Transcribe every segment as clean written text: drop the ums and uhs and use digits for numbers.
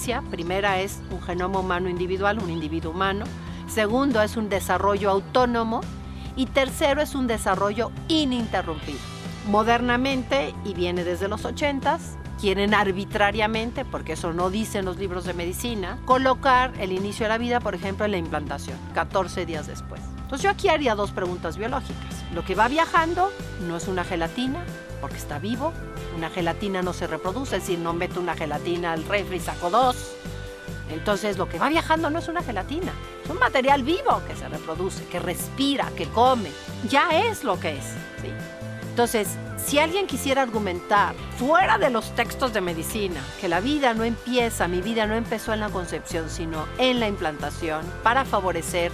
evidencia. Primera es un genoma humano individual, un individuo humano. Segundo es un desarrollo autónomo. Y tercero es un desarrollo ininterrumpido. Modernamente, y viene desde los 80s, quieren arbitrariamente, porque eso no dicen los libros de medicina, colocar el inicio de la vida, por ejemplo, en la implantación, 14 días después. Entonces yo aquí haría dos preguntas biológicas. Lo que va viajando no es una gelatina, porque está vivo. Una gelatina no se reproduce, es decir, no meto una gelatina al refri y saco dos. Entonces lo que va viajando no es una gelatina, es un material vivo que se reproduce, que respira, que come. Ya es lo que es, ¿sí? Entonces, si alguien quisiera argumentar fuera de los textos de medicina que la vida no empieza, mi vida no empezó en la concepción, sino en la implantación, para favorecer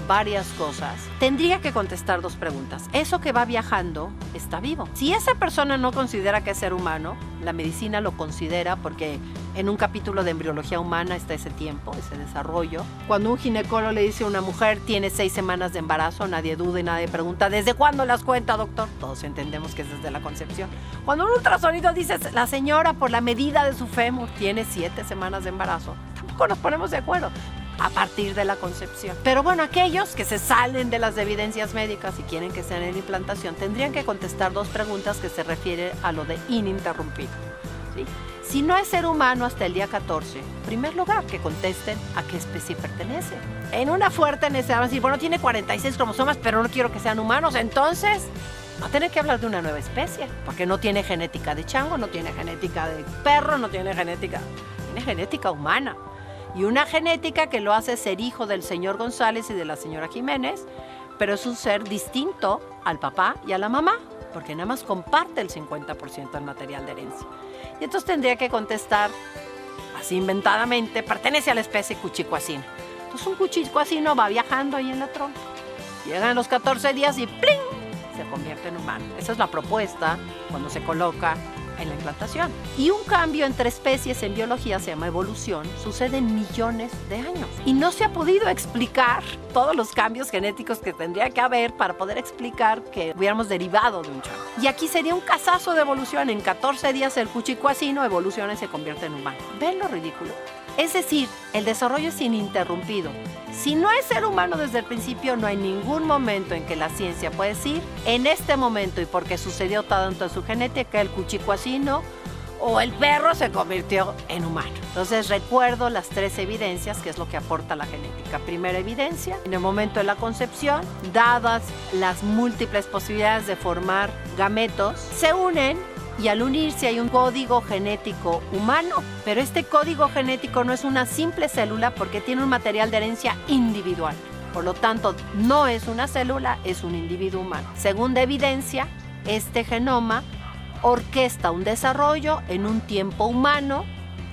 varias cosas, tendría que contestar dos preguntas. ¿Eso que va viajando está vivo? Si esa persona no considera que es ser humano, la medicina lo considera porque en un capítulo de embriología humana está ese tiempo, ese desarrollo. Cuando un ginecólogo le dice a una mujer tiene 6 semanas de embarazo, nadie duda y nadie pregunta ¿desde cuándo las cuenta, doctor? Todos entendemos que es desde la concepción. Cuando un ultrasonido dice la señora por la medida de su fémur tiene 7 semanas de embarazo, tampoco nos ponemos de acuerdo. A partir de la concepción. Pero bueno, aquellos que se salen de las evidencias médicas y quieren que sea en la implantación, tendrían que contestar dos preguntas que se refieren a lo de ininterrumpido, ¿sí? Si no es ser humano hasta el día 14, en primer lugar, que contesten a qué especie pertenece. En una fuerte necesidad, van a decir, bueno, tiene 46 cromosomas, pero no quiero que sean humanos, entonces va a tener que hablar de una nueva especie, porque no tiene genética de chango, no tiene genética de perro, no tiene genética humana. Y una genética que lo hace ser hijo del señor González y de la señora Jiménez, pero es un ser distinto al papá y a la mamá, porque nada más comparte el 50% del material de herencia. Y entonces tendría que contestar, así inventadamente, pertenece a la especie cuchicuacino. Entonces un cuchicuacino va viajando ahí en la trompa. Llegan los 14 días y ¡pling!, se convierte en humano. Esa es la propuesta cuando se coloca en la implantación. Y un cambio entre especies en biología se llama evolución, sucede en millones de años. Y no se ha podido explicar todos los cambios genéticos que tendría que haber para poder explicar que hubiéramos derivado de un chango. Y aquí sería un casazo de evolución. En 14 días el cuchicuacino evoluciona y se convierte en humano. ¿Ven lo ridículo? Es decir, el desarrollo es ininterrumpido. Si no es ser humano desde el principio, no hay ningún momento en que la ciencia puede decir, en este momento y porque sucedió tanto en su genética, el cuchicuacino o el perro se convirtió en humano. Entonces recuerdo las 3 evidencias, que es lo que aporta la genética. Primera evidencia, en el momento de la concepción, dadas las múltiples posibilidades de formar gametos, se unen. Y al unirse hay un código genético humano, pero este código genético no es una simple célula porque tiene un material de herencia individual. Por lo tanto, no es una célula, es un individuo humano. Segunda evidencia, este genoma orquesta un desarrollo en un tiempo humano,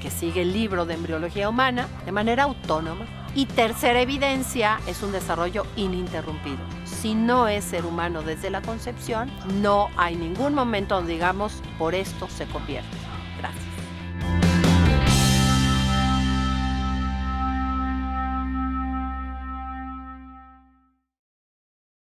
que sigue el libro de embriología humana, de manera autónoma. Y tercera evidencia es un desarrollo ininterrumpido. Si no es ser humano desde la concepción, no hay ningún momento donde digamos, por esto se convierte. Gracias.